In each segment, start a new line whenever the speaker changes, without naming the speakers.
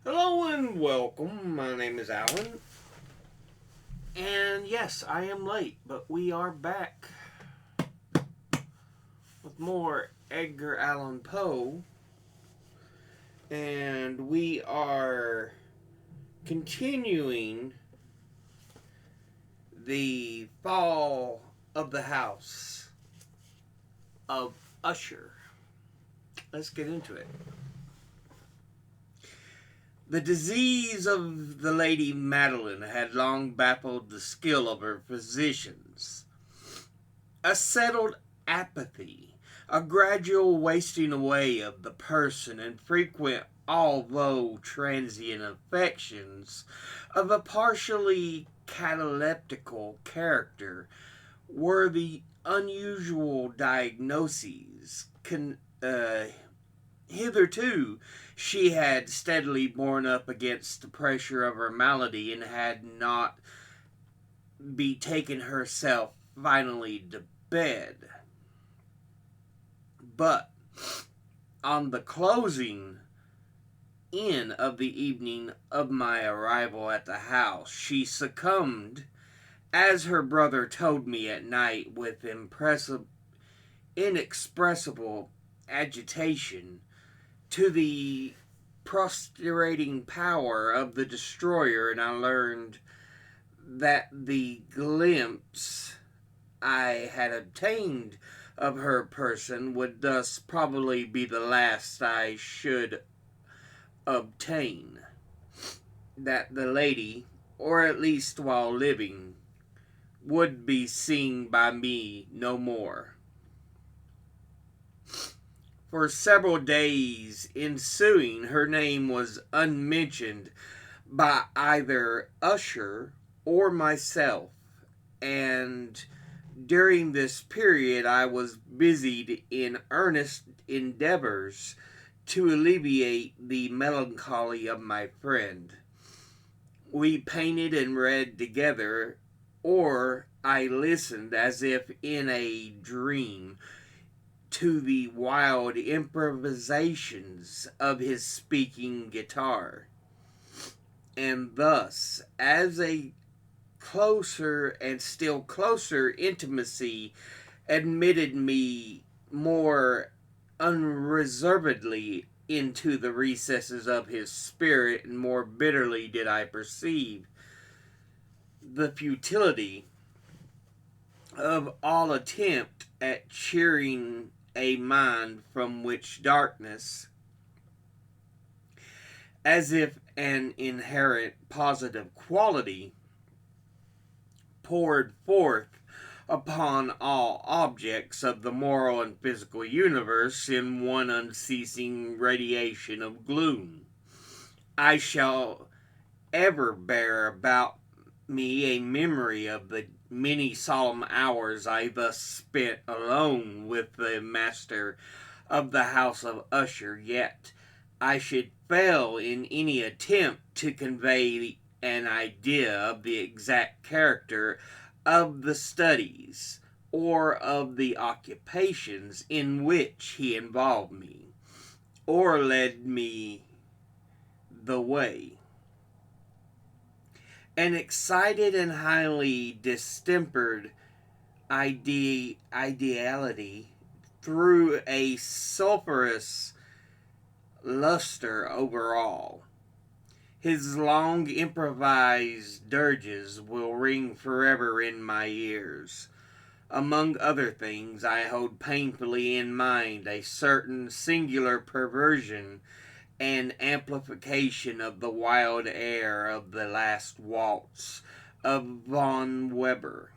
Hello and welcome. My name is Alan. And yes, I am late, but we are back with more Edgar Allan Poe. And we are continuing the fall of the house of Usher. Let's get into it. The disease of the Lady Madeline had long baffled the skill of her physicians. A settled apathy, a gradual wasting away of the person, and frequent, although transient, affections of a partially cataleptical character were the unusual diagnoses. Hitherto, she had steadily borne up against the pressure of her malady and had not betaken herself finally to bed. But on the closing in of the evening of my arrival at the house, she succumbed, as her brother told me at night with inexpressible agitation, to the prostrating power of the destroyer, and I learned that the glimpse I had obtained of her person would thus probably be the last I should obtain. That the lady, or at least while living, would be seen by me no more. For several days ensuing, her name was unmentioned by either Usher or myself, and during this period I was busied in earnest endeavors to alleviate the melancholy of my friend. We painted and read together, or I listened as if in a dream to the wild improvisations of his speaking guitar. And thus, as a closer and still closer intimacy admitted me more unreservedly into the recesses of his spirit, and more bitterly did I perceive the futility of all attempt at cheering a mind from which darkness, as if an inherent positive quality, poured forth upon all objects of the moral and physical universe in one unceasing radiation of gloom. I shall ever bear about me a memory of the many solemn hours I thus spent alone with the master of the house of Usher, yet I should fail in any attempt to convey an idea of the exact character of the studies or of the occupations in which he involved me, or led me the way. An excited and highly distempered ideality threw a sulphurous luster over all. His long improvised dirges will ring forever in my ears. Among other things, I hold painfully in mind a certain singular perversion and amplification of the wild air of the last waltz of von Weber,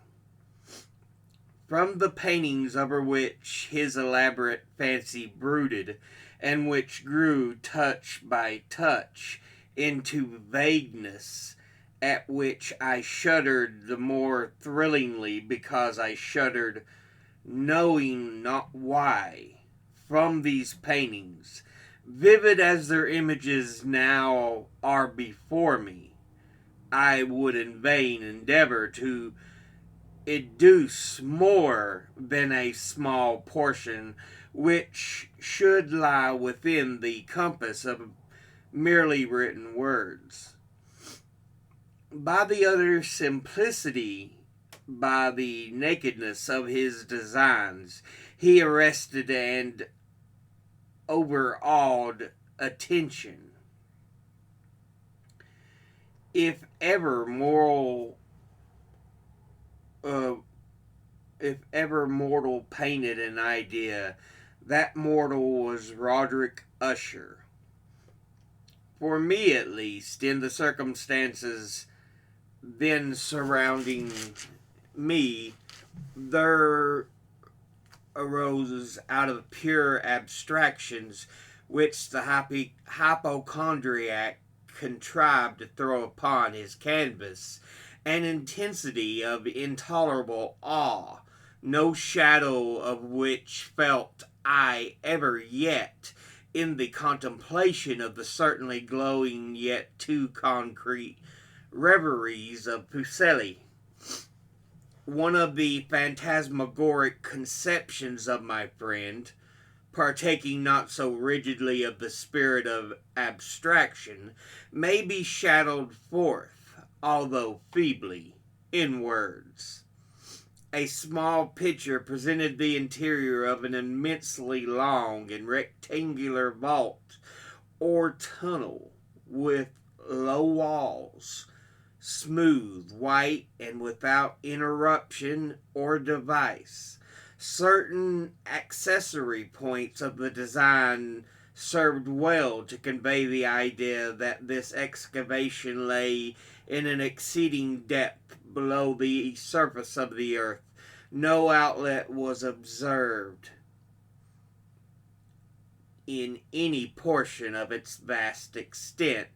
from the paintings over which his elaborate fancy brooded, and which grew touch by touch into vagueness, at which I shuddered the more thrillingly because I shuddered knowing not why. From these paintings, vivid as their images now are before me, I would in vain endeavor to educe more than a small portion which should lie within the compass of merely written words. By the utter simplicity, by the nakedness of his designs, he arrested and overawed attention. If ever moral, uh, if ever mortal painted an idea, that mortal was Roderick Usher. For me, at least, in the circumstances then surrounding me, there arose out of pure abstractions which the hypochondriac contrived to throw upon his canvas an intensity of intolerable awe, no shadow of which felt I ever yet in the contemplation of the certainly glowing yet too concrete reveries of Fuseli. One of the phantasmagoric conceptions of my friend, partaking not so rigidly of the spirit of abstraction, may be shadowed forth, although feebly, in words. A small picture presented the interior of an immensely long and rectangular vault or tunnel with low walls, smooth, white, and without interruption or device. Certain accessory points of the design served well to convey the idea that this excavation lay in an exceeding depth below the surface of the earth. No outlet was observed in any portion of its vast extent,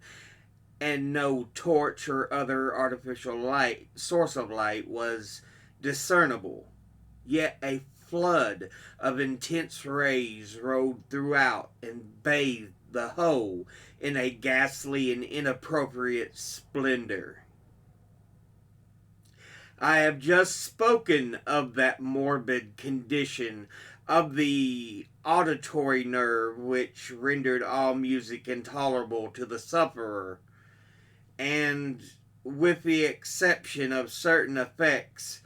and no torch or other artificial source of light was discernible. Yet a flood of intense rays rolled throughout and bathed the whole in a ghastly and inappropriate splendor. I have just spoken of that morbid condition of the auditory nerve which rendered all music intolerable to the sufferer, and with the exception of certain effects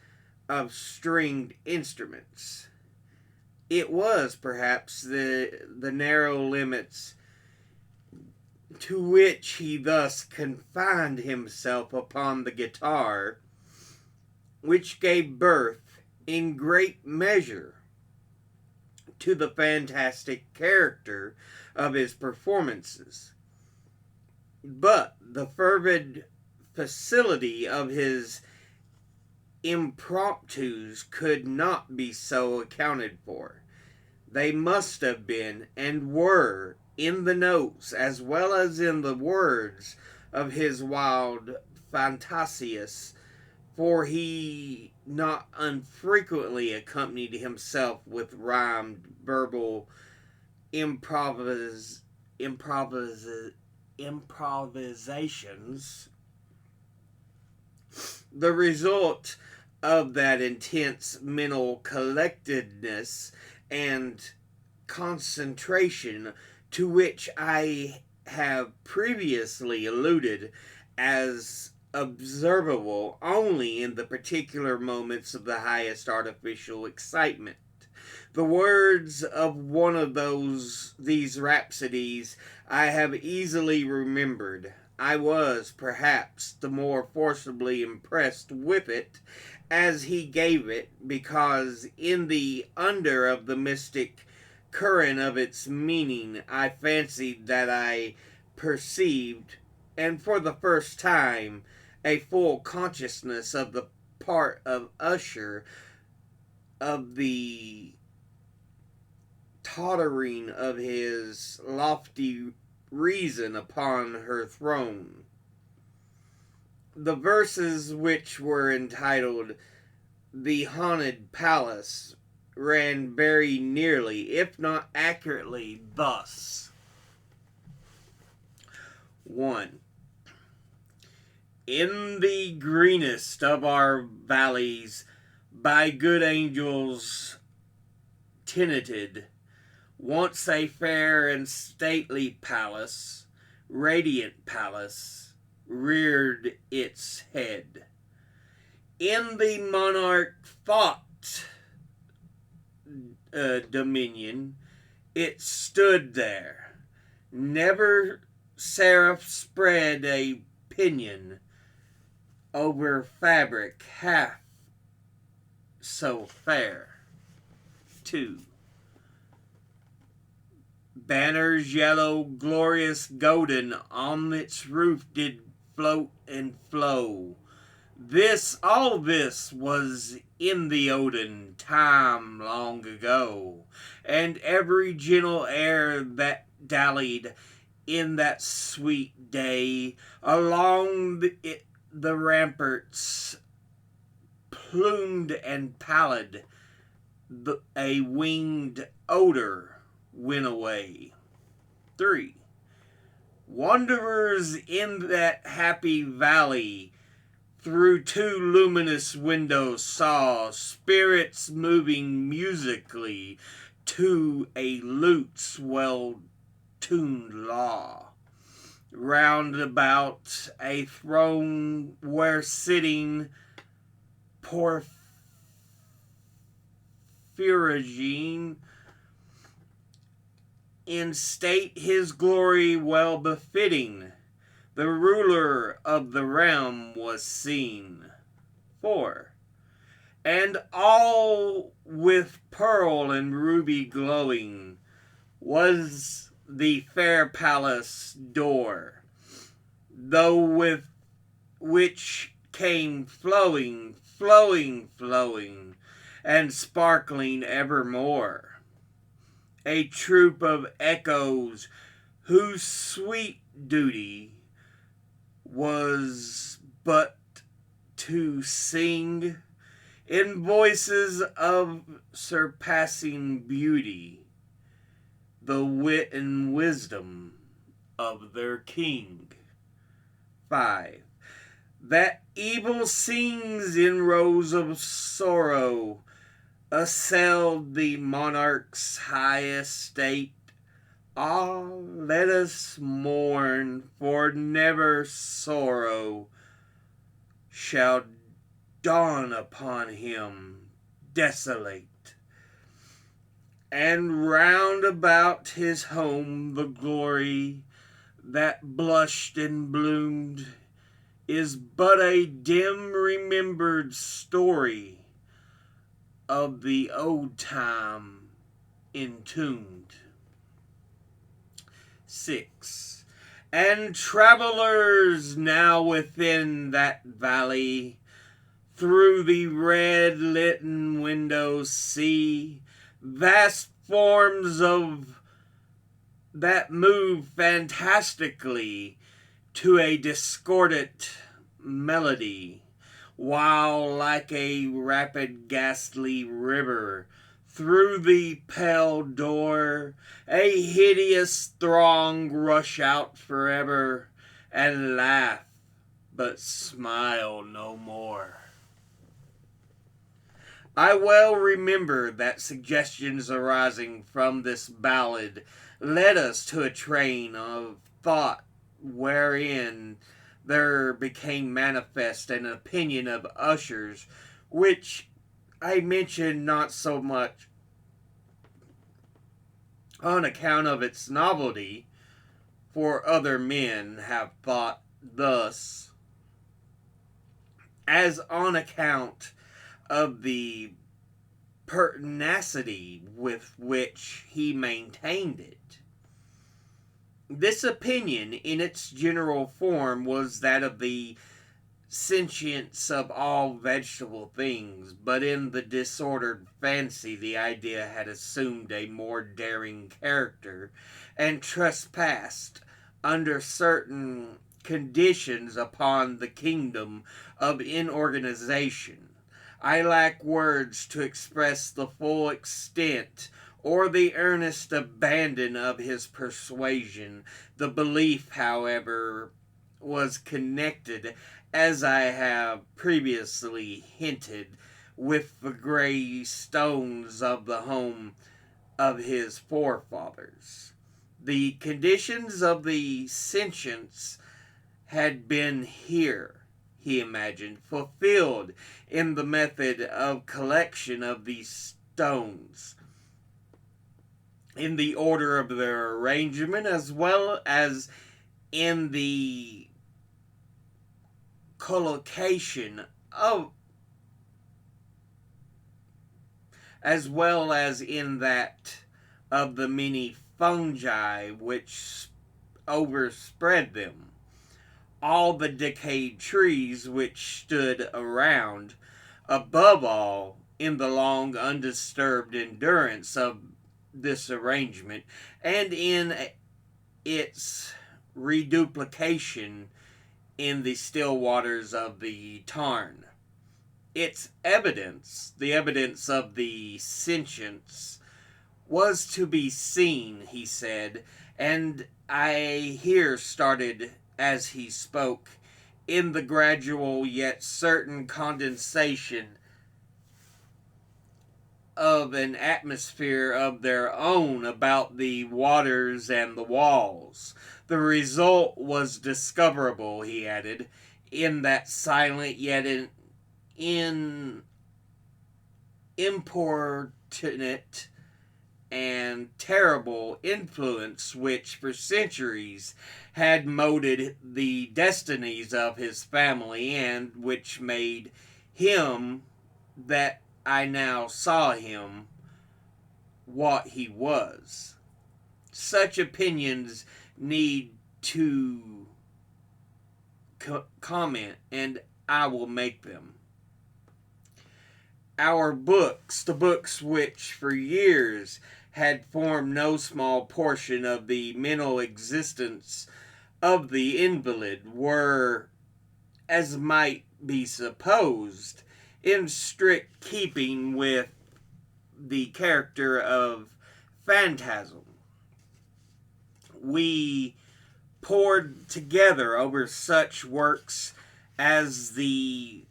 of stringed instruments, it was perhaps the narrow limits to which he thus confined himself upon the guitar which gave birth in great measure to the fantastic character of his performances. But the fervid facility of his impromptus could not be so accounted for. They must have been, and were, in the notes as well as in the words of his wild fantasias, for he not unfrequently accompanied himself with rhymed verbal improvisations. The result of that intense mental collectedness and concentration to which I have previously alluded as observable only in the particular moments of the highest artificial excitement. The words of one of these rhapsodies I have easily remembered. I was, perhaps, the more forcibly impressed with it as he gave it, because in the under of the mystic current of its meaning I fancied that I perceived, and for the first time, a full consciousness of the part of Usher, of the tottering of his lofty reason upon her throne. The verses, which were entitled The Haunted Palace, ran very nearly, if not accurately, thus. 1. In the greenest of our valleys, by good angels tenanted, once a fair and stately palace, radiant palace reared its head. In the monarch thought dominion, it stood there. Never seraph spread a pinion over fabric half so fair. 2. Banners yellow, glorious, golden, on its roof did float and flow. All this was in the olden time long ago, and every gentle air that dallied in that sweet day along the ramparts, plumed and pallid, a winged odor went away. 3. Wanderers in that happy valley through 2 luminous windows saw spirits moving musically to a lute's well-tuned law. Round about a throne where sitting Porphyrogene in state his glory well befitting, the ruler of the realm was seen. 4. And all with pearl and ruby glowing was the fair palace door, though with which came flowing, and sparkling evermore a troop of echoes whose sweet duty was but to sing in voices of surpassing beauty the wit and wisdom of their king. 5. That evil sings in rows of sorrow assailed the monarch's high estate. Ah, let us mourn, for never sorrow shall dawn upon him desolate. And round about his home the glory that blushed and bloomed is but a dim remembered story of the old time entombed. 6. And travelers now within that valley through the red litten windows see vast forms of that move fantastically to a discordant melody, while like a rapid ghastly river through the pale door a hideous throng rush out forever and laugh but smile no more. I well remember that suggestions arising from this ballad led us to a train of thought wherein there became manifest an opinion of Usher's, which I mention not so much on account of its novelty, for other men have thought thus, as on account of the pertinacity with which he maintained it. This opinion, in its general form, was that of the sentience of all vegetable things, but in the disordered fancy the idea had assumed a more daring character, and trespassed under certain conditions upon the kingdom of inorganization. I lack words to express the full extent or the earnest abandon of his persuasion. The belief, however, was connected, as I have previously hinted, with the gray stones of the home of his forefathers. The conditions of the sentience had been here, he imagined, fulfilled in the method of collection of these stones, in the order of their arrangement, as well as in the collocation of, as well as in that of the many fungi which overspread them, all the decayed trees which stood around, above all, in the long undisturbed endurance of this arrangement, and in its reduplication in the still waters of the Tarn. Its evidence, the evidence of the sentience, was to be seen, he said, and I here started as he spoke, in the gradual yet certain condensation of an atmosphere of their own about the waters and the walls. The result was discoverable, he added, in that silent yet importunate and terrible influence which for centuries had molded the destinies of his family, and which made him, that I now saw him, what he was. Such opinions need to comment, and I will make them. Our books, the books which for years had formed no small portion of the mental existence of the invalid, were, as might be supposed, in strict keeping with the character of phantasm. We pored together over such works as the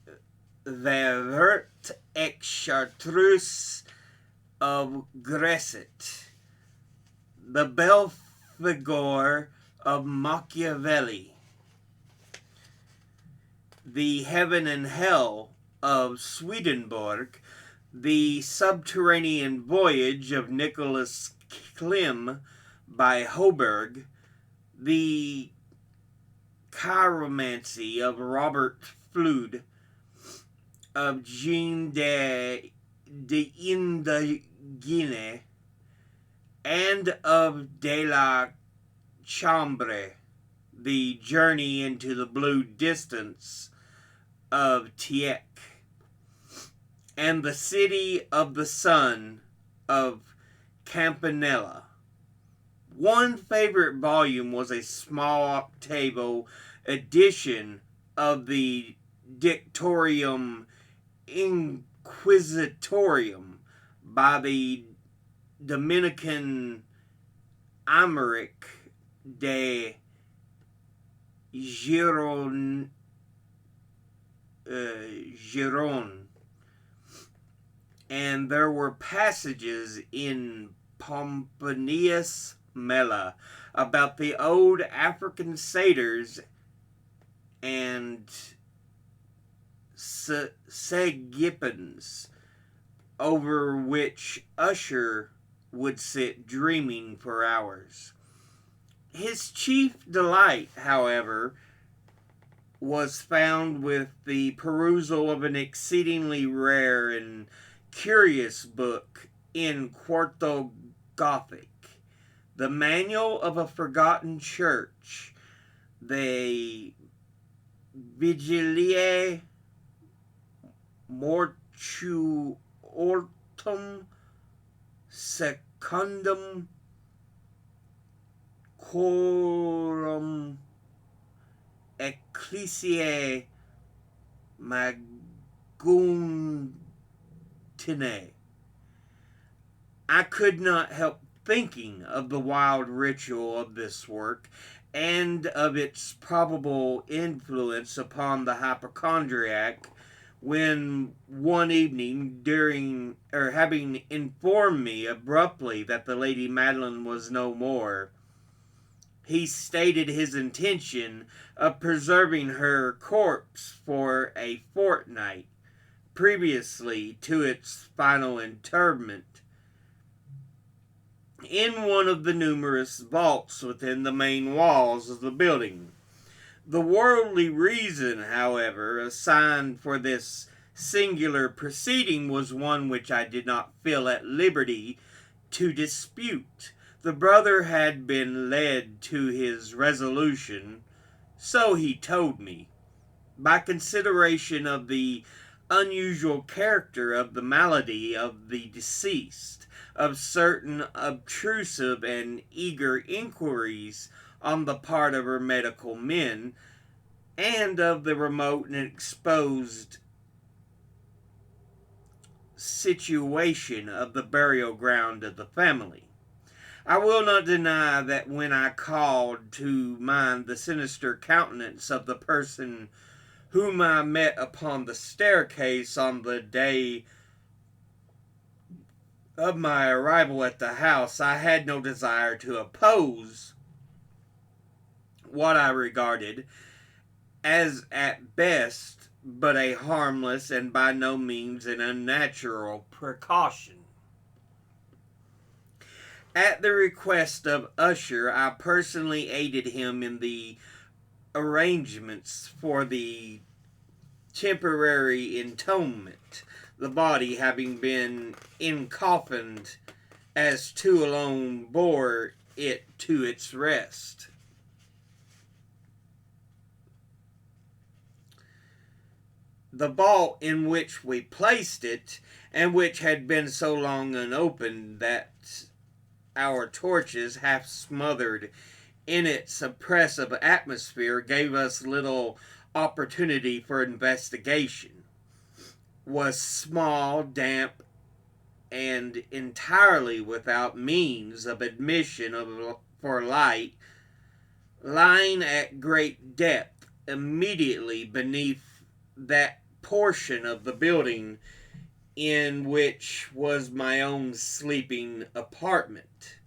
Vert et Chartreuse of Gresset, the Belphegor of Machiavelli, the Heaven and Hell of Swedenborg, the Subterranean Voyage of Nicholas Klim by Hoberg, the Chiromancy of Robert Flood, of Jean de Indaguine, and of De la Chambre, the Journey into the Blue Distance of Tieck, and the City of the Sun of Campanella. One favorite volume was a small octavo edition of the Dictorium Inquisitorium by the Dominican Améric de Giron, and there were passages in Pomponius Mela about the old African satyrs and Segipans, over which Usher would sit dreaming for hours. His chief delight, however, was found with the perusal of an exceedingly rare and curious book in quarto Gothic, the Manual of a Forgotten Church, the Vigiliae Mortuorum Secundum Quorum Ecclesiae Maguntinae. I could not help thinking of the wild ritual of this work, and of its probable influence upon the hypochondriac, when one evening, having informed me abruptly that the Lady Madeline was no more, he stated his intention of preserving her corpse for a fortnight previously to its final interment in one of the numerous vaults within the main walls of the building. The worldly reason, however, assigned for this singular proceeding was one which I did not feel at liberty to dispute. The brother had been led to his resolution, so he told me, by consideration of the unusual character of the malady of the deceased, of certain obtrusive and eager inquiries on the part of her medical men, and of the remote and exposed situation of the burial ground of the family. I will not deny that when I called to mind the sinister countenance of the person whom I met upon the staircase on the day of my arrival at the house, I had no desire to oppose what I regarded as at best but a harmless and by no means an unnatural precaution. At the request of Usher, I personally aided him in the arrangements for the temporary entombment, the body having been encoffined as two alone bore it to its rest. The vault in which we placed it, and which had been so long unopened that our torches, half smothered in its oppressive atmosphere, gave us little opportunity for investigation, was small, damp, and entirely without means of admission for light, lying at great depth immediately beneath that portion of the building in which was my own sleeping apartment.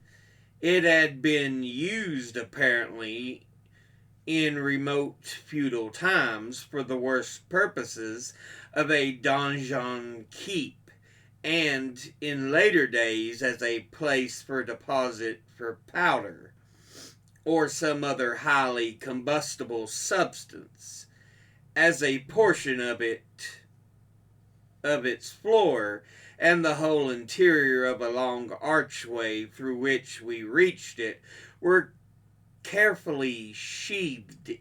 It had been used, apparently, in remote feudal times for the worst purposes of a donjon keep, and in later days as a place for deposit for powder or some other highly combustible substance, as a portion of its floor and the whole interior of a long archway through which we reached it were carefully sheathed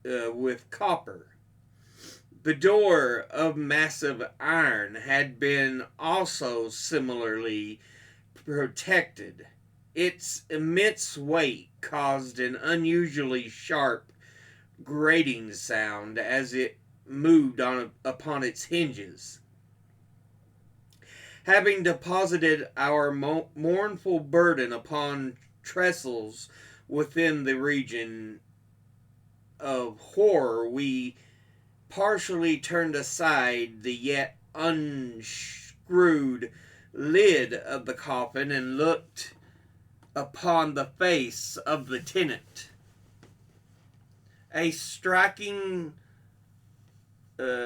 with copper. The door of massive iron had been also similarly protected. Its immense weight caused an unusually sharp grating sound as it moved upon its hinges. Having deposited our mournful burden upon trestles within the region of horror, we partially turned aside the yet unscrewed lid of the coffin and looked upon the face of the tenant. A striking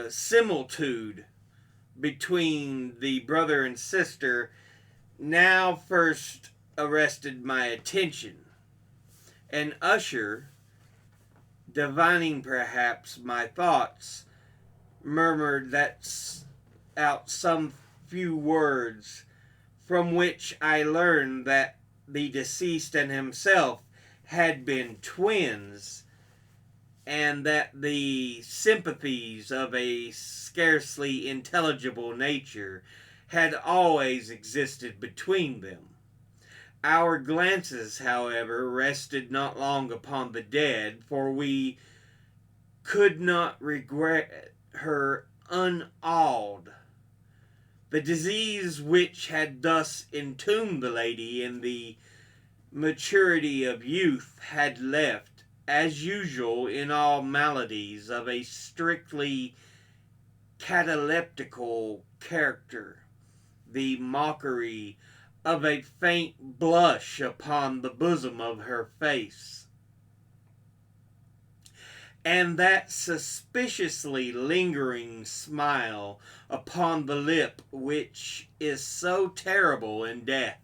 similitude between the brother and sister now first arrested my attention, and Usher, divining perhaps my thoughts, murmured out some few words, from which I learned that the deceased and himself had been twins, and that the sympathies of a scarcely intelligible nature had always existed between them. Our glances, however, rested not long upon the dead, for we could not regret her unawed. The disease which had thus entombed the lady in the maturity of youth had left, as usual in all maladies of a strictly cataleptical character, the mockery of a faint blush upon the bosom of her face, and that suspiciously lingering smile upon the lip which is so terrible in death.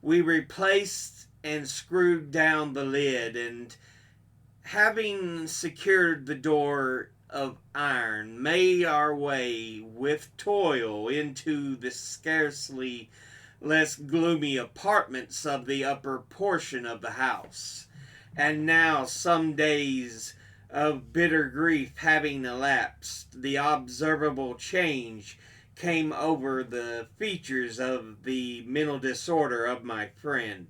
We replaced and screwed down the lid, and having secured the door of iron, made our way with toil into the scarcely less gloomy apartments of the upper portion of the house. And now, some days of bitter grief having elapsed, the observable change came over the features of the mental disorder of my friend.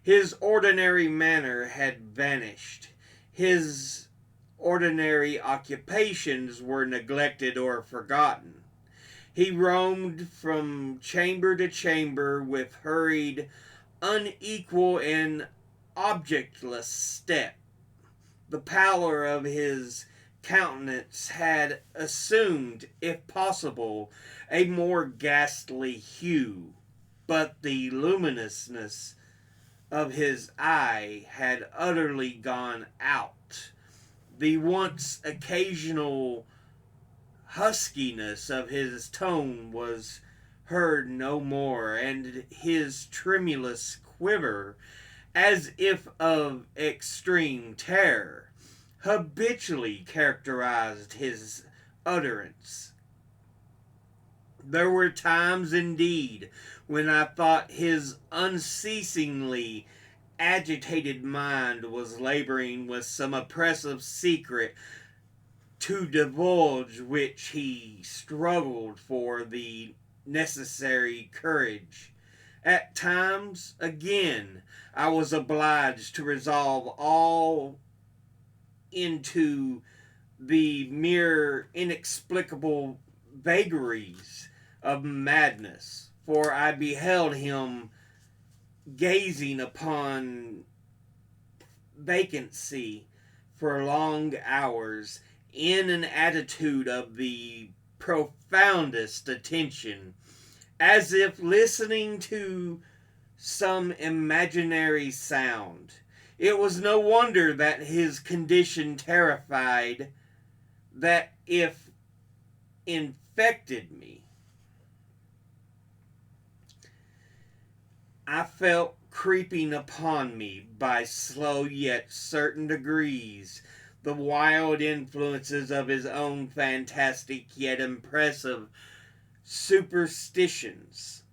His ordinary manner had vanished. His ordinary occupations were neglected or forgotten. He roamed from chamber to chamber with hurried, unequal, and objectless step. The pallor of his countenance had assumed, if possible, a more ghastly hue, but the luminousness of his eye had utterly gone out. The once occasional huskiness of his tone was heard no more, and his tremulous quiver, as if of extreme terror, habitually characterized his utterance. There were times, indeed, when I thought his unceasingly agitated mind was laboring with some oppressive secret to divulge which he struggled for the necessary courage. At times, again, I was obliged to resolve all into the mere inexplicable vagaries of madness, for I beheld him gazing upon vacancy for long hours in an attitude of the profoundest attention, as if listening to some imaginary sound. It was no wonder that his condition terrified, that if infected me. I felt creeping upon me by slow yet certain degrees the wild influences of his own fantastic yet impressive superstitions.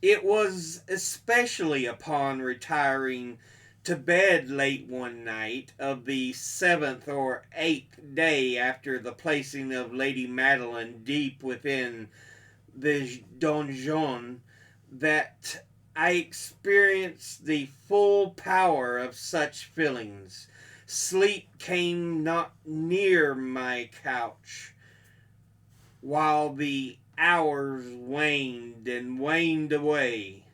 It was especially upon retiring to bed late one night of the 7th or 8th day after the placing of Lady Madeline deep within the donjon that I experienced the full power of such feelings. Sleep came not near my couch, while the hours waned and waned away.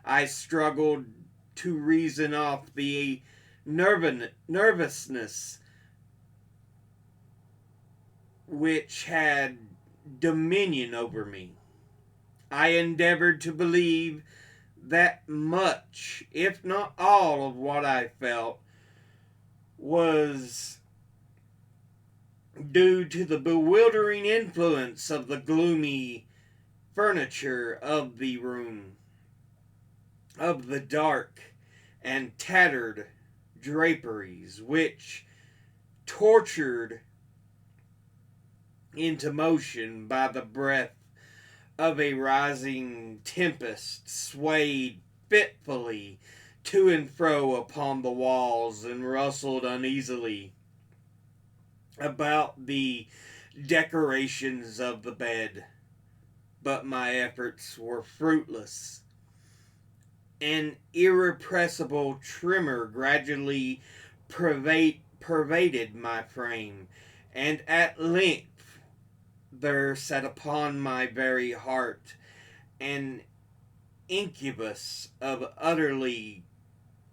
I struggled to reason off the nervousness which had dominion over me. I endeavored to believe that much, if not all, of what I felt was due to the bewildering influence of the gloomy furniture of the room, of the dark and tattered draperies, which, tortured into motion by the breath of a rising tempest, swayed fitfully to and fro upon the walls and rustled uneasily about the decorations of the bed. But my efforts were fruitless. An irrepressible tremor gradually pervaded my frame, and at length there sat upon my very heart an incubus of utterly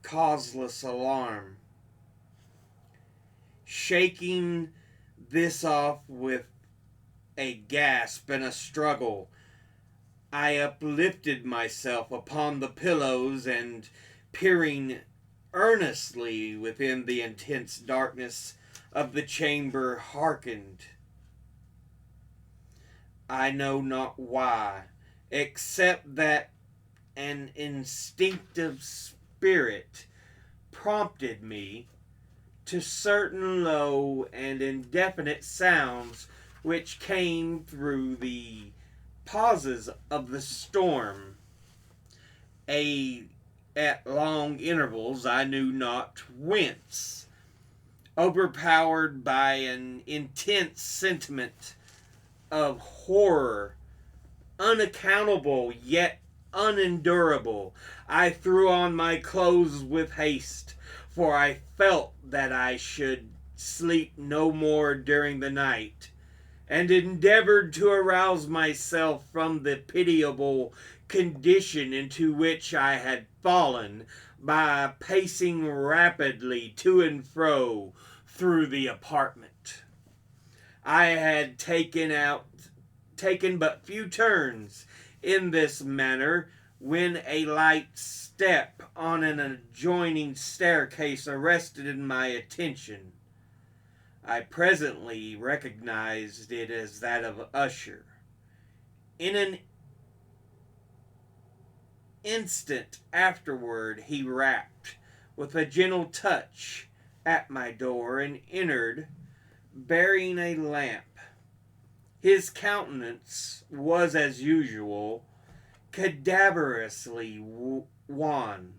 causeless alarm. Shaking this off with a gasp and a struggle, I uplifted myself upon the pillows and, peering earnestly within the intense darkness of the chamber, hearkened. I know not why, except that an instinctive spirit prompted me to certain low and indefinite sounds which came through the pauses of the storm. A at long intervals, I knew not whence, overpowered by an intense sentiment of horror, unaccountable yet unendurable, I threw on my clothes with haste, for I felt that I should sleep no more during the night, and endeavored to arouse myself from the pitiable condition into which I had fallen by pacing rapidly to and fro through the apartment. I had taken but few turns in this manner when a light step on an adjoining staircase arrested my attention. I presently recognized it as that of Usher. In an instant afterward, he rapped with a gentle touch at my door and entered, bearing a lamp. His countenance was, as usual, cadaverously wan,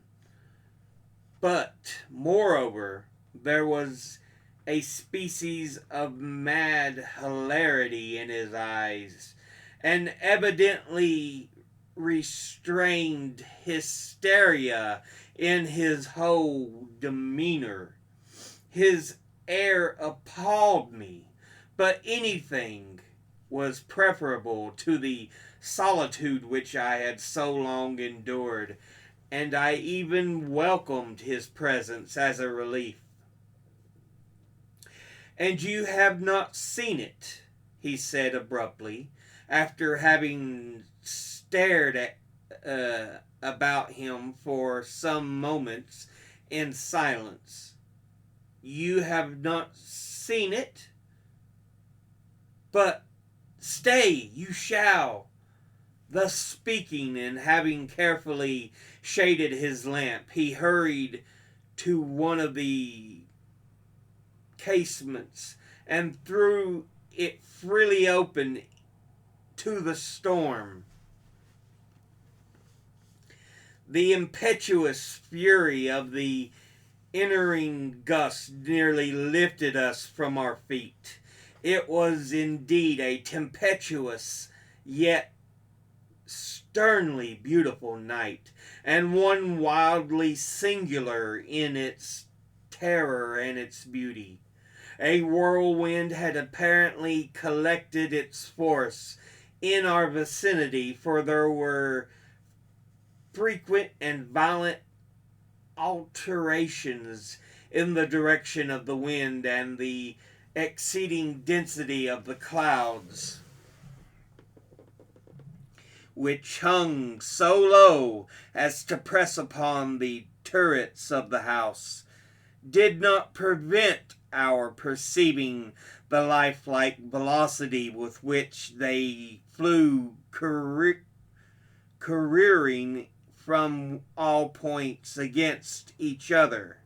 but, moreover, there was a species of mad hilarity in his eyes, and evidently restrained hysteria in his whole demeanor. His air appalled me, but anything was preferable to the solitude which I had so long endured, and I even welcomed his presence as a relief. "And you have not seen it," he said abruptly, after having stared about him for some moments in silence. "You have not seen it? But stay, you shall." Thus speaking, and having carefully shaded his lamp, he hurried to one of the casements and threw it freely open to the storm. The impetuous fury of the entering gust nearly lifted us from our feet. It was indeed a tempestuous yet sternly beautiful night, and one wildly singular in its terror and its beauty. A whirlwind had apparently collected its force in our vicinity, for there were frequent and violent alterations in the direction of the wind and the exceeding density of the clouds, which hung so low as to press upon the turrets of the house, did not prevent our perceiving the lifelike velocity with which they flew careering from all points against each other,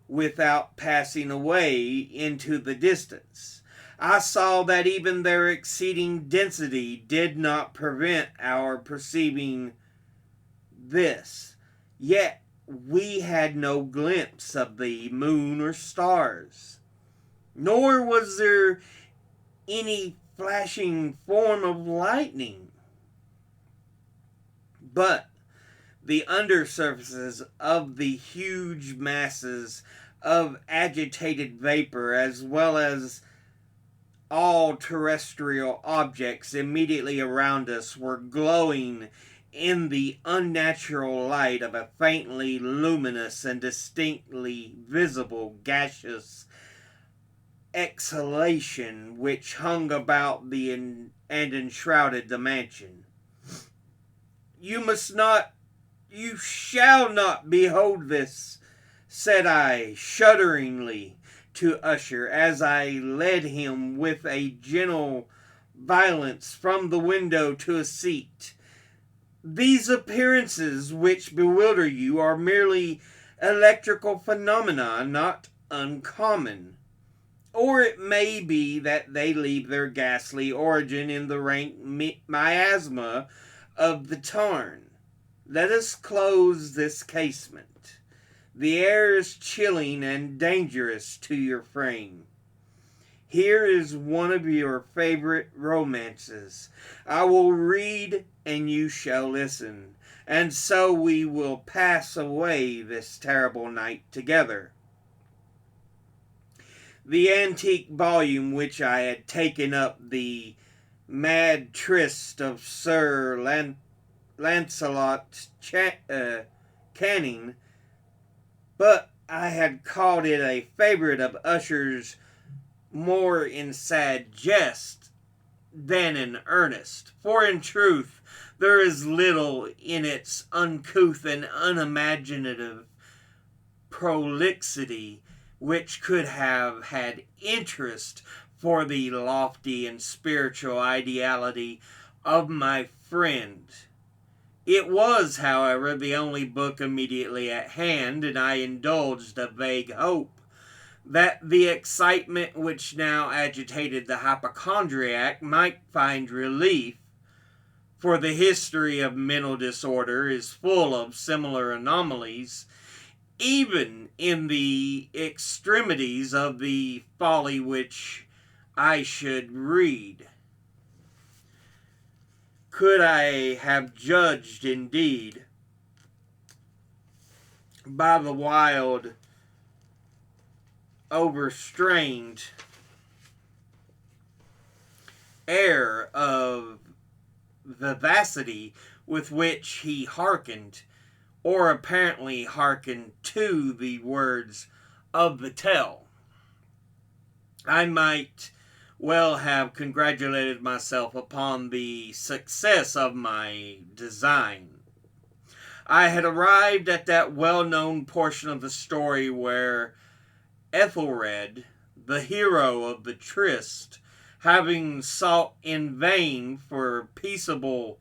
without passing away into the distance. I saw that even their exceeding density did not prevent our perceiving this, yet we had no glimpse of the moon or stars, nor was there any flashing form of lightning. But the undersurfaces of the huge masses of agitated vapor, as well as all terrestrial objects immediately around us, were glowing in the unnatural light of a faintly luminous and distinctly visible gaseous exhalation which hung about the and enshrouded the mansion. You shall not behold this, said I shudderingly to Usher, as I led him with a gentle violence from the window to a seat. These appearances which bewilder you are merely electrical phenomena, not uncommon. Or it may be that they leave their ghastly origin in the rank miasma of the tarn. Let us close this casement. The air is chilling and dangerous to your frame. Here is one of your favorite romances. I will read and you shall listen, and so we will pass away this terrible night together. The antique volume which I had taken up, the Mad Tryst of Sir Lancelot Canning, but I had called it a favorite of Usher's more in sad jest than in earnest. For in truth, there is little in its uncouth and unimaginative prolixity which could have had interest for the lofty and spiritual ideality of my friend. It was, however, the only book immediately at hand, and I indulged a vague hope that the excitement which now agitated the hypochondriac might find relief, for the history of mental disorder is full of similar anomalies, even in the extremities of the folly which I should read. Could I have judged, indeed, by the wild, overstrained air of vivacity with which he hearkened, or apparently hearkened to the words of the tale, I might well have congratulated myself upon the success of my design. I had arrived at that well-known portion of the story where Ethelred, the hero of the tryst, having sought in vain for peaceable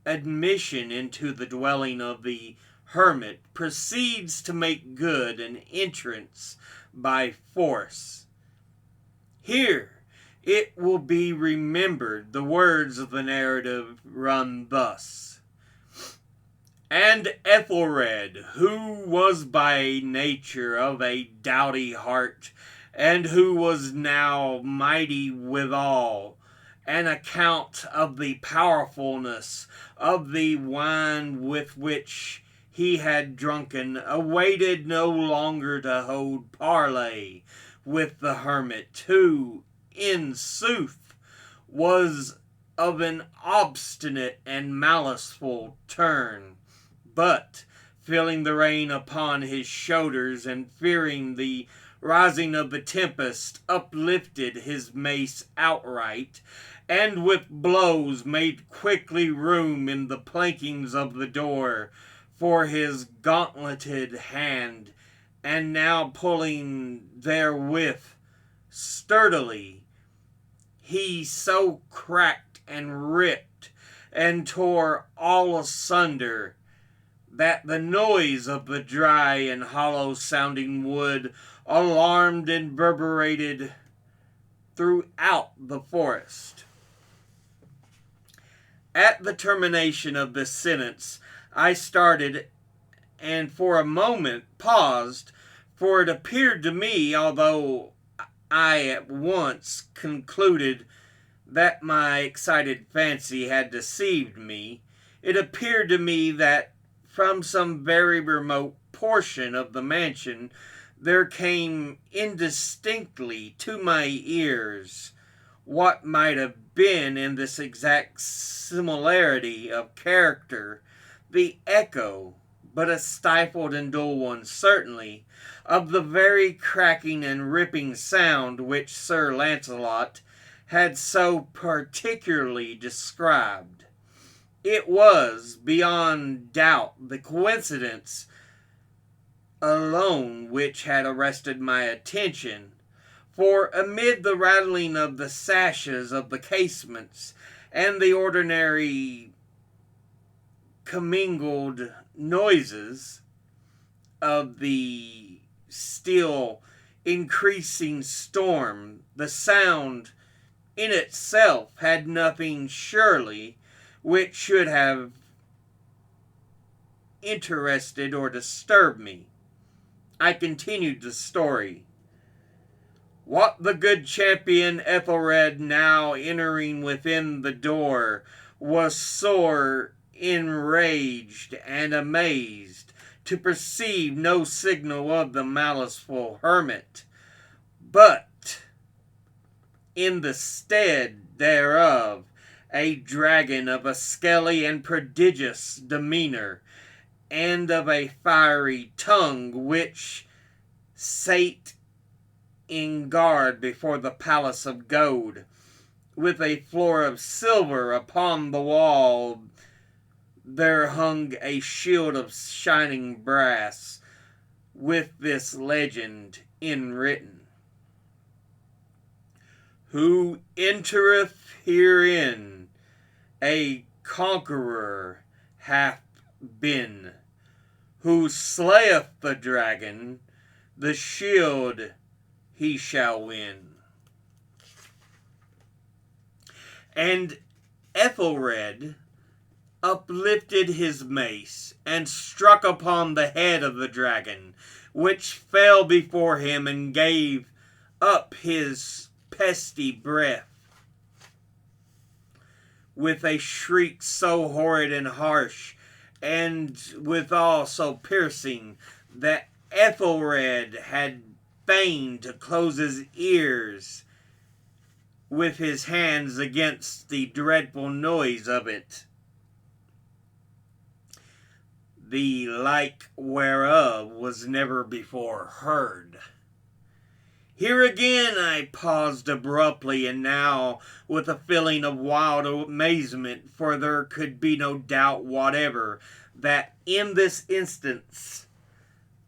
admission into the dwelling of the hermit, proceeds to make good an entrance by force. Here, it will be remembered, the words of the narrative run thus. And Ethelred, who was by nature of a doughty heart, and who was now mighty withal, an account of the powerfulness of the wine with which he had drunken, awaited no longer to hold parley with the hermit, who, in sooth, was of an obstinate and maliceful turn, but, feeling the rain upon his shoulders, and fearing the rising of the tempest, uplifted his mace outright, and with blows made quickly room in the plankings of the door for his gauntleted hand, and now pulling therewith sturdily, he so cracked and ripped and tore all asunder that the noise of the dry and hollow-sounding wood alarmed and reverberated throughout the forest. At the termination of this sentence, I started and for a moment paused, for it appeared to me, although I at once concluded that my excited fancy had deceived me, it appeared to me that from some very remote portion of the mansion there came indistinctly to my ears what might have been, in this exact similarity of character, the echo, but a stifled and dull one certainly, of the very cracking and ripping sound which Sir Lancelot had so particularly described. It was, beyond doubt, the coincidence alone which had arrested my attention, for amid the rattling of the sashes of the casements and the ordinary commingled noises of the still increasing storm, the sound in itself had nothing surely which should have interested or disturbed me. I continued the story. What the good champion Ethelred, now entering within the door, was sore enraged and amazed to perceive no signal of the maliceful hermit, but in the stead thereof a dragon of a scaly and prodigious demeanor, and of a fiery tongue, which sate in guard before the palace of gold, with a floor of silver. Upon the wall there hung a shield of shining brass, with this legend enwritten: Who entereth herein a conqueror hath been, who slayeth the dragon, the shield he shall win. And Ethelred uplifted his mace and struck upon the head of the dragon, which fell before him and gave up his pesty breath with a shriek so horrid and harsh, and withal so piercing, that Ethelred had feigned to close his ears with his hands against the dreadful noise of it, the like whereof was never before heard. Here again I paused abruptly, and now with a feeling of wild amazement, for there could be no doubt whatever that in this instance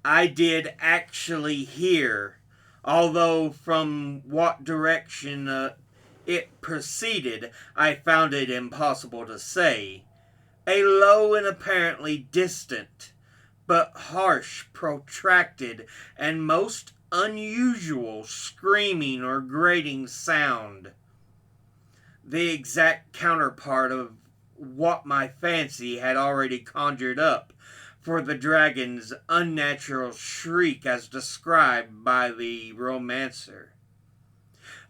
I did actually hear, although from what direction it proceeded I found it impossible to say, a low and apparently distant, but harsh, protracted, and most unusual screaming or grating sound, the exact counterpart of what my fancy had already conjured up for the dragon's unnatural shriek as described by the romancer.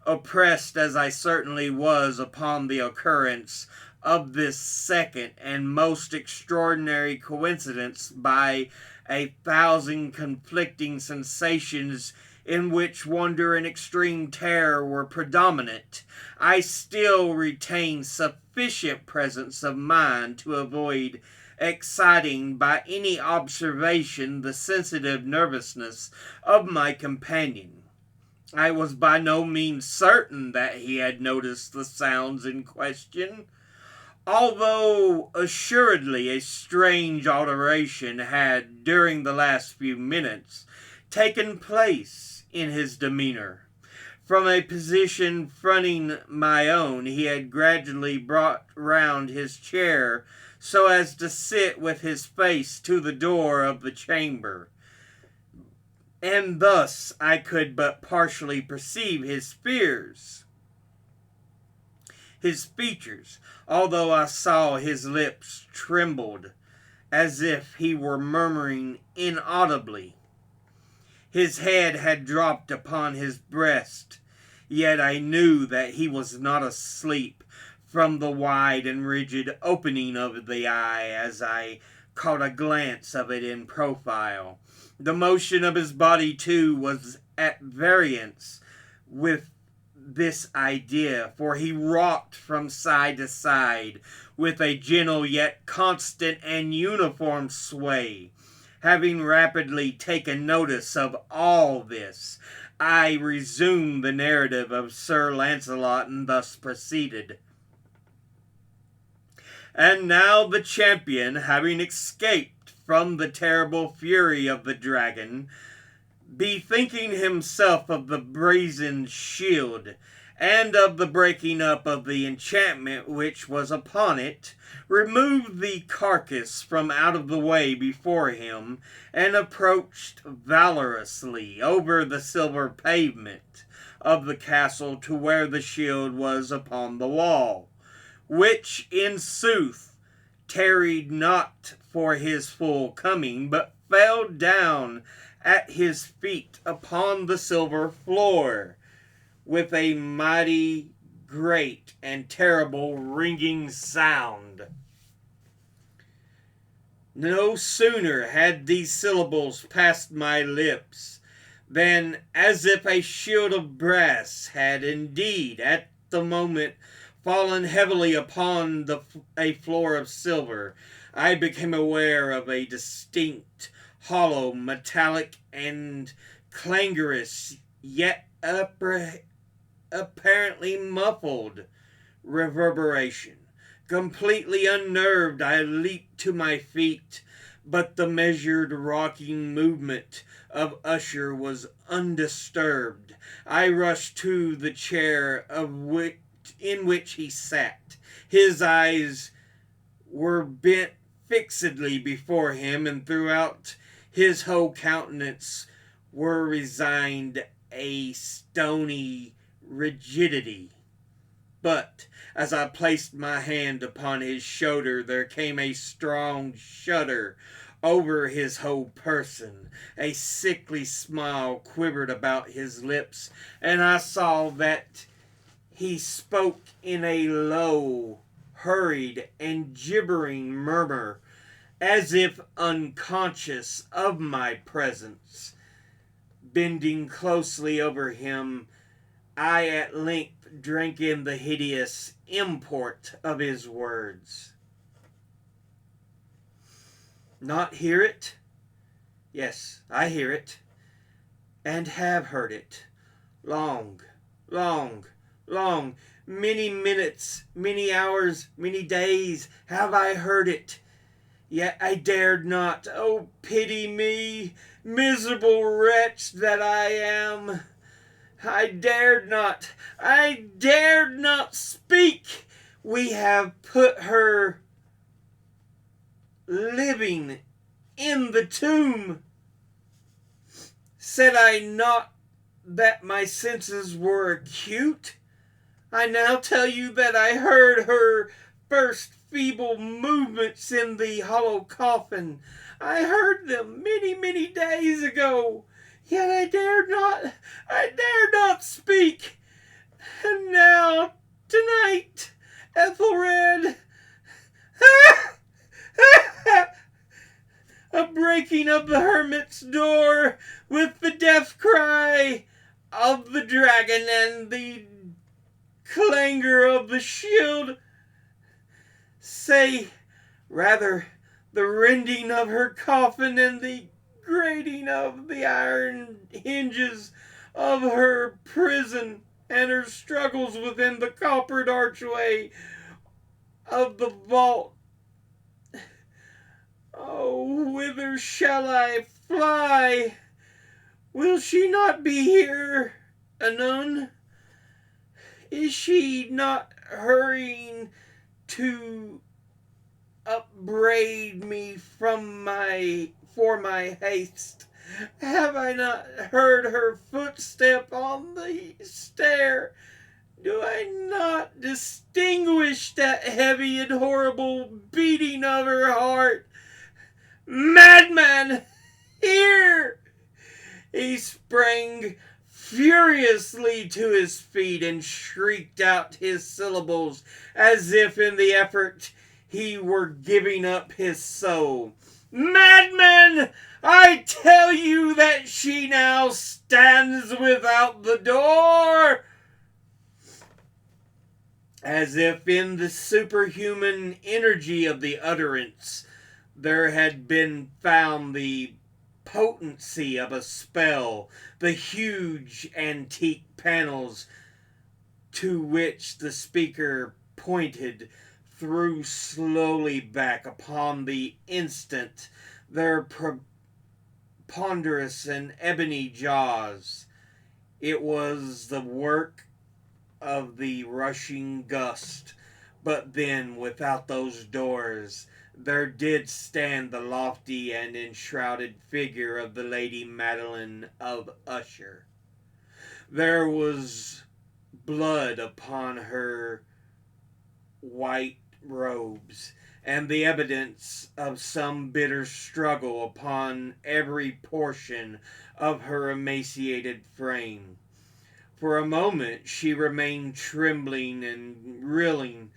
Oppressed as I certainly was upon the occurrence of this second and most extraordinary coincidence by a thousand conflicting sensations in which wonder and extreme terror were predominant, I still retained sufficient presence of mind to avoid exciting by any observation the sensitive nervousness of my companion. I was by no means certain that he had noticed the sounds in question, although assuredly a strange alteration had, during the last few minutes, taken place in his demeanor. From a position fronting my own, he had gradually brought round his chair so as to sit with his face to the door of the chamber, and thus I could but partially perceive his fears. His features, although I saw his lips trembled, as if he were murmuring inaudibly. His head had dropped upon his breast, yet I knew that he was not asleep from the wide and rigid opening of the eye as I caught a glance of it in profile. The motion of his body, too, was at variance with this idea, for he rocked from side to side with a gentle yet constant and uniform sway. Having rapidly taken notice of all this, I resumed the narrative of Sir Lancelot and thus proceeded. And now the champion, having escaped from the terrible fury of the dragon, bethinking himself of the brazen shield, and of the breaking up of the enchantment which was upon it, removed the carcass from out of the way before him, and approached valorously over the silver pavement of the castle to where the shield was upon the wall, which in sooth tarried not for his full coming, but fell down at his feet upon the silver floor, with a mighty, great, and terrible ringing sound. No sooner had these syllables passed my lips, than, as if a shield of brass had indeed at the moment fallen heavily upon a floor of silver, I became aware of a distinct, hollow, metallic, and clangorous, yet apparently muffled reverberation. Completely unnerved, I leaped to my feet, but the measured rocking movement of Usher was undisturbed. I rushed to the chair in which he sat. His eyes were bent fixedly before him, and throughout his whole countenance were resigned a stony rigidity. But as I placed my hand upon his shoulder, there came a strong shudder over his whole person. A sickly smile quivered about his lips, and I saw that he spoke in a low, hurried, and gibbering murmur, as if unconscious of my presence. Bending closely over him, I at length drank in the hideous import of his words. Not hear it? Yes, I hear it, and have heard it. Long, long, long, many minutes, many hours, many days have I heard it. Yet I dared not. Oh, pity me, miserable wretch that I am. I dared not speak. We have put her living in the tomb. Said I not that my senses were acute? I now tell you that I heard her first feeble movements in the hollow coffin. I heard them many, many days ago. Yet I dared not speak. And now, tonight, Ethelred, a breaking of the hermit's door with the death cry of the dragon and the clangor of the shield, say, rather, the rending of her coffin and the grating of the iron hinges of her prison, and her struggles within the coppered archway of the vault. Oh, whither shall I fly? Will she not be here anon? Is she not hurrying to upbraid me for my haste? Have I not heard her footstep on the stair? Do I not distinguish that heavy and horrible beating of her heart? Madman, here! He sprang furiously to his feet and shrieked out his syllables as if in the effort he were giving up his soul. Madman, I tell you that she now stands without the door. As if in the superhuman energy of the utterance there had been found the potency of a spell, the huge antique panels to which the speaker pointed threw slowly back upon the instant their ponderous and ebony jaws. It was the work of the rushing gust, but then without those doors there did stand the lofty and enshrouded figure of the Lady Madeline of Usher. There was blood upon her white robes, and the evidence of some bitter struggle upon every portion of her emaciated frame. For a moment she remained trembling and reeling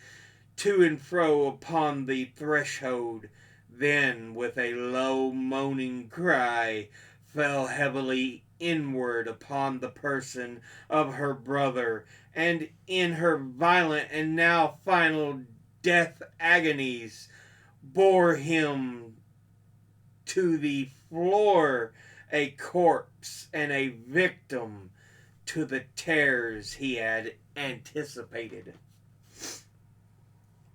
to and fro upon the threshold, then, with a low moaning cry, fell heavily inward upon the person of her brother, and in her violent and now final death agonies bore him to the floor, a corpse and a victim to the terrors he had anticipated.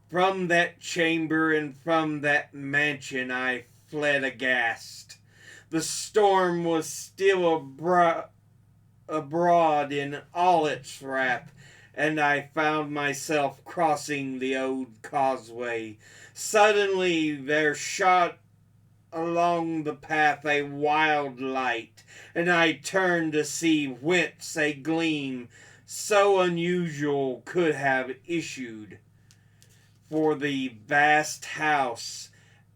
From that chamber and from that mansion I fled aghast. The storm was still abroad in all its wrath, and I found myself crossing the old causeway. Suddenly there shot along the path a wild light, and I turned to see whence a gleam so unusual could have issued. For the vast house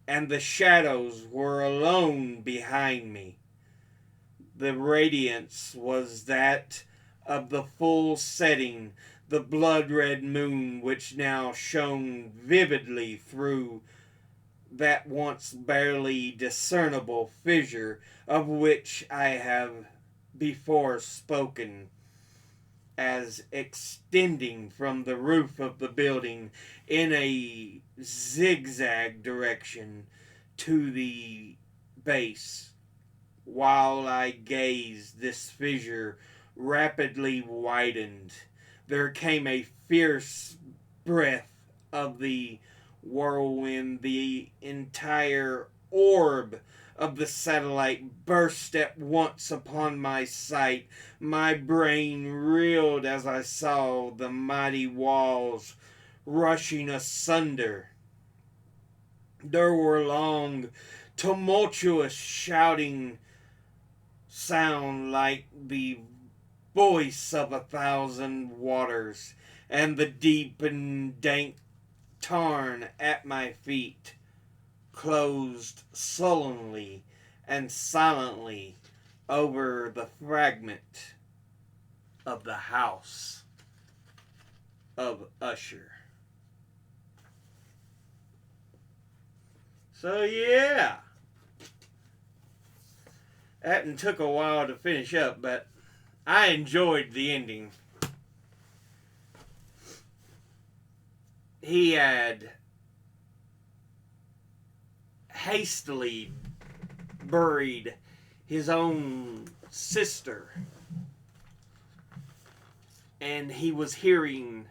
and the shadows were alone behind me. The radiance was that of the full setting, the blood-red moon which now shone vividly through that once barely discernible fissure of which I have before spoken, as extending from the roof of the building in a zigzag direction to the base. While I gazed, this fissure rapidly widened. There came a fierce breath of the whirlwind. The entire orb of the satellite burst at once upon my sight. My brain reeled as I saw the mighty walls rushing asunder. There were long, tumultuous shouting sound like the voice of 1,000 waters, and the deep and dank tarn at my feet closed sullenly and silently over the fragment of the house of Usher. So yeah, that took a while to finish up, but I enjoyed the ending. He had hastily buried his own sister, and he was hearing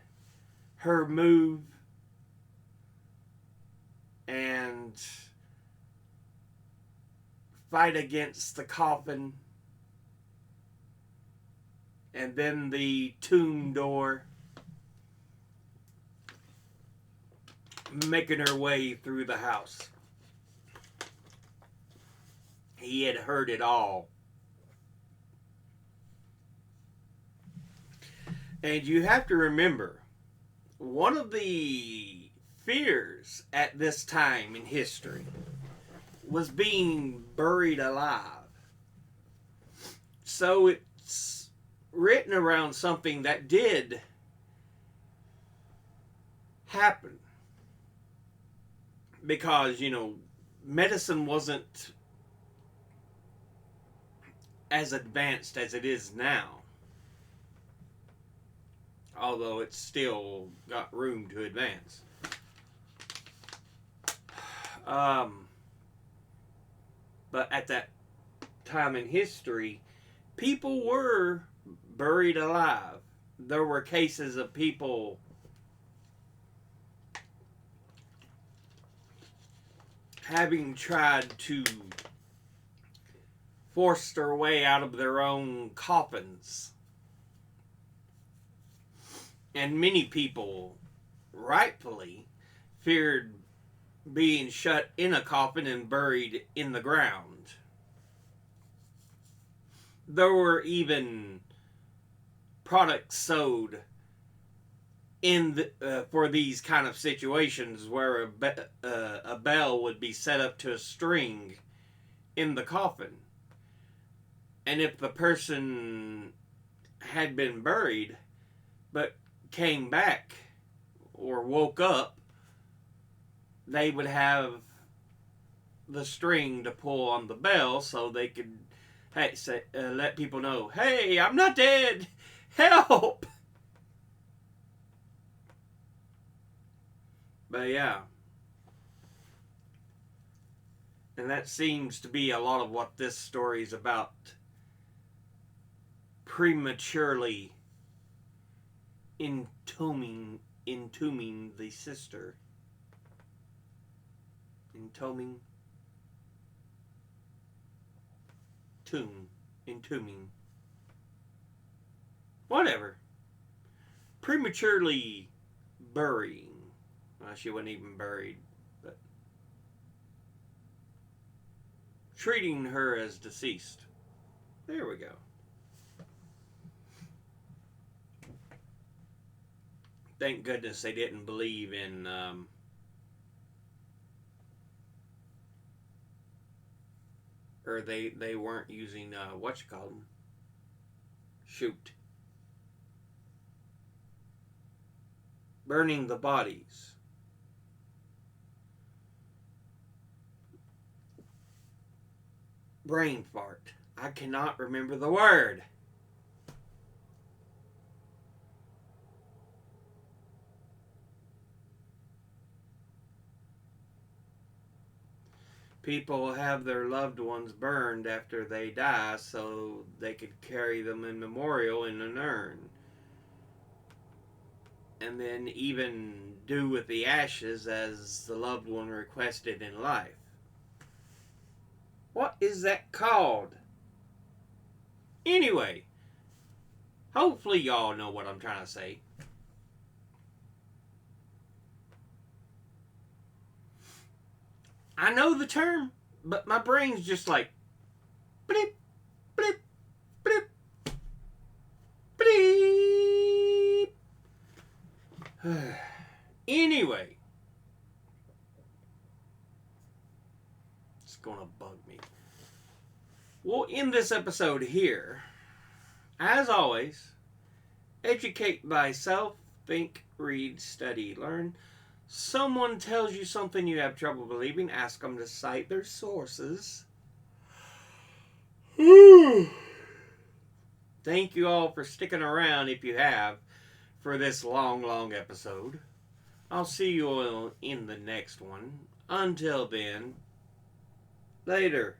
her move and fight against the coffin, and then the tomb door, making her way through the house. He had heard it all. And you have to remember, one of the fears at this time in history was being buried alive. So it's written around something that did happen. Because, medicine wasn't as advanced as it is now. Although it's still got room to advance. But at that time in history, people were buried alive. There were cases of people having tried to force their way out of their own coffins. And many people, rightfully, feared being shut in a coffin and buried in the ground. There were even products sold for these kind of situations where a bell would be set up to a string in the coffin. And if the person had been buried but came back or woke up, they would have the string to pull on the bell so they could let people know, hey, I'm not dead, help. But yeah, and that seems to be a lot of what this story is about. Prematurely entombing the sister. Entombing. Whatever. Prematurely burying. Well, she wasn't even buried, but treating her as deceased. There we go. Thank goodness they didn't believe in or they weren't using burning the bodies. Brain fart. I cannot remember the word. People have their loved ones burned after they die so they could carry them in memorial in an urn. And then even do with the ashes as the loved one requested in life. What is that called? Anyway, hopefully y'all know what I'm trying to say. I know the term, but my brain's just like bleep, bleep, bleep, bleep. Anyway, it's gonna bug me. We'll end this episode here. As always, educate thyself, think, read, study, learn. Someone tells you something you have trouble believing, ask them to cite their sources. Thank you all for sticking around, if you have, for this long episode. I'll see you all in the next one. Until then, later.